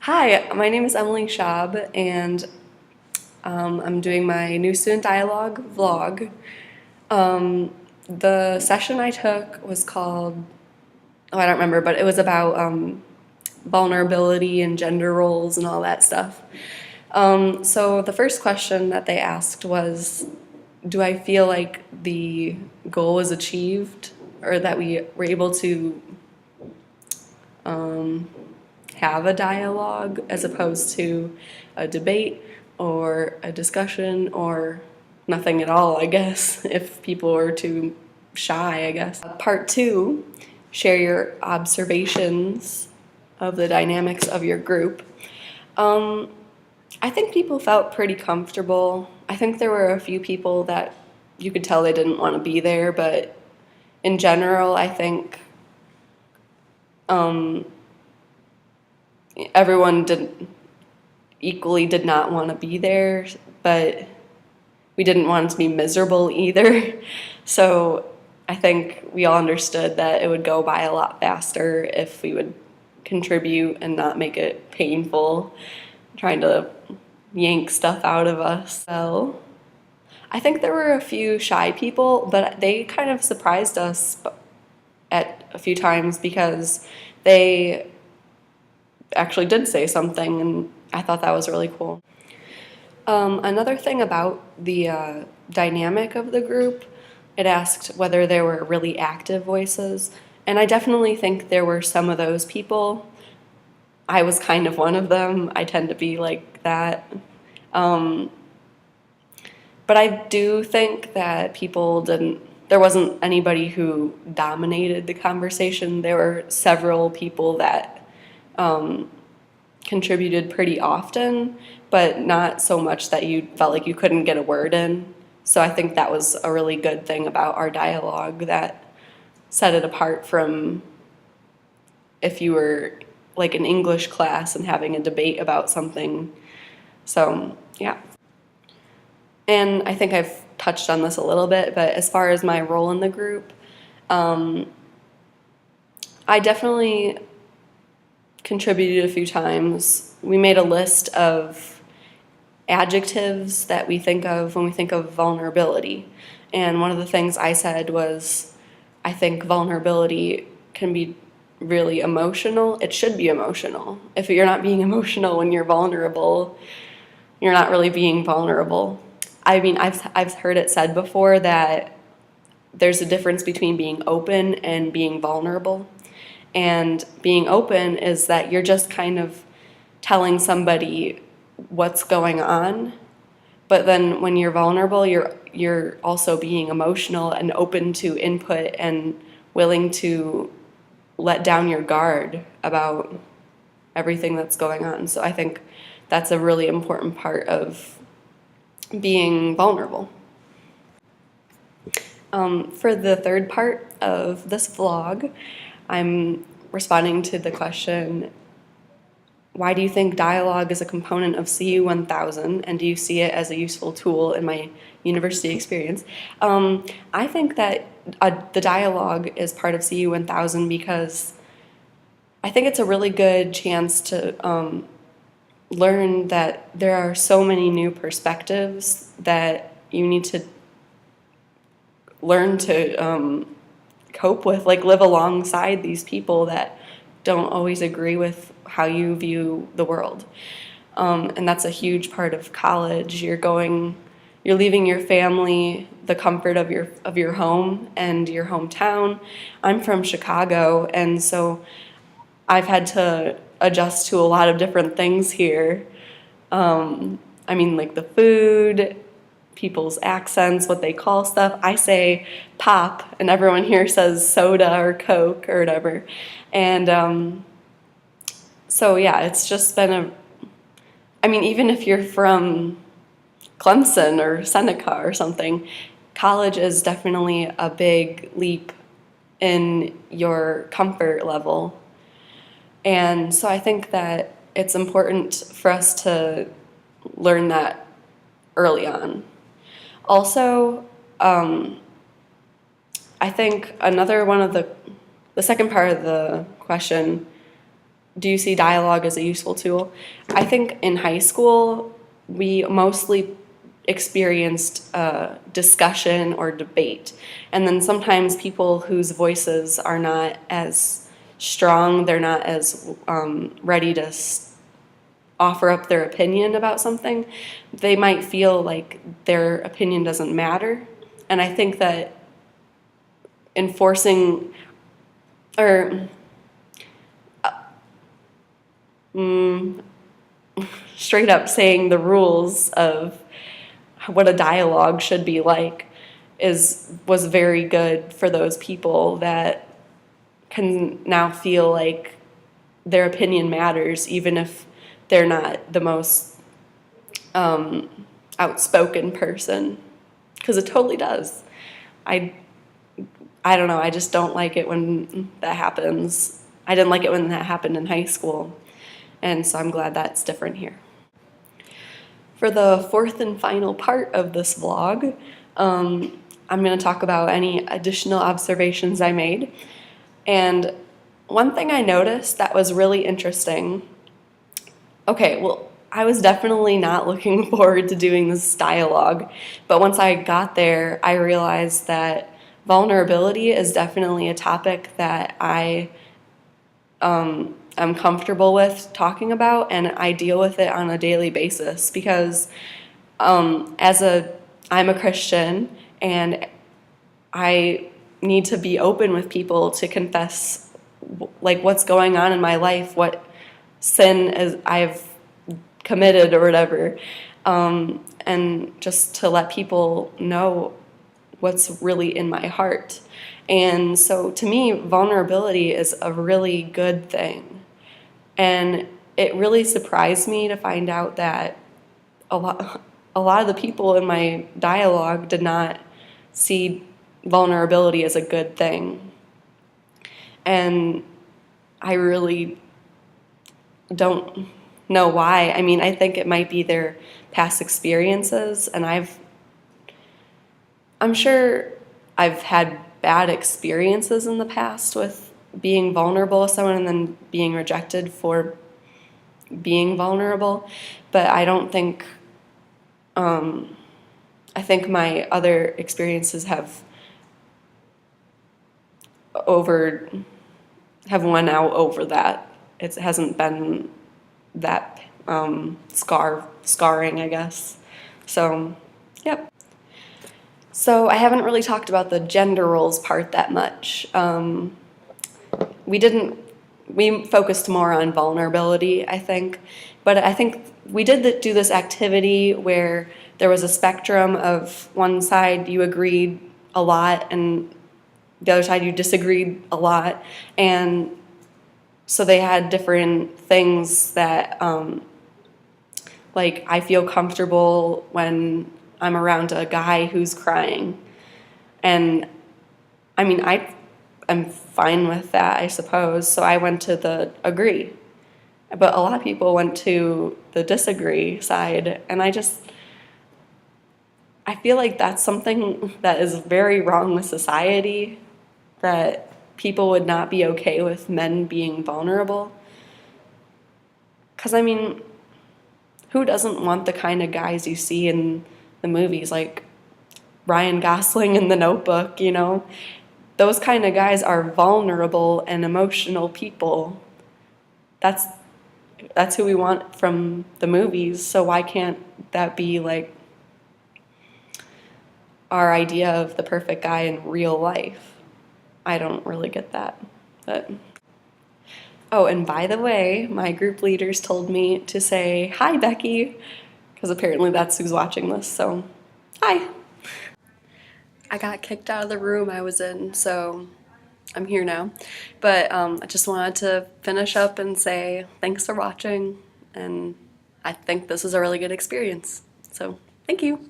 Hi, my name is Emily Schaub, and I'm doing my new student dialogue vlog. The session I took was called, oh, I don't remember, but it was about vulnerability and gender roles and all that stuff. So the first question that they asked was, do I feel like the goal was achieved or that we were able to have a dialogue as opposed to a debate or a discussion or nothing at all, I guess, if people are too shy, I guess. Part two, share your observations of the dynamics of your group. I think people felt pretty comfortable. I think there were a few people that you could tell they didn't want to be there, but in general, I think everyone did not want to be there, but we didn't want it to be miserable either. So I think we all understood that it would go by a lot faster if we would contribute and not make it painful, trying to yank stuff out of us. So I think there were a few shy people, but they kind of surprised us at a few times because they actually did say something, and I thought that was really cool. Another thing about the dynamic of the group, it asked whether there were really active voices, and I definitely think there were some of those people. I was kind of one of them. I tend to be like that. But I do think that there wasn't anybody who dominated the conversation. There were several people that contributed pretty often, but not so much that you felt like you couldn't get a word in. So I think that was a really good thing about our dialogue that set it apart from if you were like in English class and having a debate about something. So, yeah. And I think I've touched on this a little bit, but as far as my role in the group, I definitely contributed a few times. We made a list of adjectives that we think of when we think of vulnerability. And one of the things I said was, I think vulnerability can be really emotional. It should be emotional. If you're not being emotional when you're vulnerable, you're not really being vulnerable. I mean, I've heard it said before that there's a difference between being open and being vulnerable. And being open is that you're just kind of telling somebody what's going on. But then when you're vulnerable, you're also being emotional and open to input and willing to let down your guard about everything that's going on. So I think that's a really important part of being vulnerable. For the third part of this vlog, I'm responding to the question, why do you think dialogue is a component of CU 1000, and do you see it as a useful tool in my university experience? I think that the dialogue is part of CU 1000 because I think it's a really good chance to learn that there are so many new perspectives that you need to learn to cope with, like live alongside these people that don't always agree with how you view the world. And that's a huge part of college. You're leaving your family, the comfort of your home and your hometown. I'm from Chicago, and so I've had to adjust to a lot of different things here. I mean, like the food, people's accents, what they call stuff. I say pop, and everyone here says soda or Coke or whatever. And so, yeah, it's just been I mean, even if you're from Clemson or Seneca or something, college is definitely a big leap in your comfort level. And so I think that it's important for us to learn that early on. Also, I think another one of the second part of the question do you see dialogue as a useful tool? I think in high school, we mostly experienced discussion or debate. And then sometimes people whose voices are not as strong, they're not as ready to offer up their opinion about something, they might feel like their opinion doesn't matter. And I think that enforcing or straight up saying the rules of what a dialogue should be like was very good for those people that can now feel like their opinion matters, even if they're not the most outspoken person, because it totally does. I don't know, I just don't like it when that happens. I didn't like it when that happened in high school, and so I'm glad that's different here. For the fourth and final part of this vlog, I'm going to talk about any additional observations I made. And one thing I noticed that was really interesting, okay, well, I was definitely not looking forward to doing this dialogue, but once I got there, I realized that vulnerability is definitely a topic that I'm comfortable with talking about, and I deal with it on a daily basis because I'm a Christian, and I need to be open with people to confess like what's going on in my life, what sin is I've committed or whatever, and just to let people know what's really in my heart. And so to me, vulnerability is a really good thing. And it really surprised me to find out that a lot of the people in my dialogue did not see vulnerability as a good thing. And I really don't know why. I mean, I think it might be their past experiences, and I'm sure I've had bad experiences in the past with being vulnerable with someone and then being rejected for being vulnerable, but I don't think, I think my other experiences have won out over that. It hasn't been that scarring, I guess. So, yep. So I haven't really talked about the gender roles part that much. We focused more on vulnerability, I think. But I think we did do this activity where there was a spectrum of one side you agreed a lot and the other side you disagreed a lot. And so they had different things that, like, I feel comfortable when I'm around a guy who's crying. And I mean, I'm fine with that, I suppose. So I went to the agree. But a lot of people went to the disagree side. And I feel like that's something that is very wrong with society, that people would not be okay with men being vulnerable. Because, I mean, who doesn't want the kind of guys you see in the movies, like Ryan Gosling in The Notebook, you know? Those kind of guys are vulnerable and emotional people. That's who we want from the movies, so why can't that be like our idea of the perfect guy in real life? I don't really get that. But oh, and by the way, my group leaders told me to say, "Hi, Becky," because apparently that's who's watching this, so hi. I got kicked out of the room I was in, so I'm here now. But I just wanted to finish up and say thanks for watching, and I think this is a really good experience. So thank you.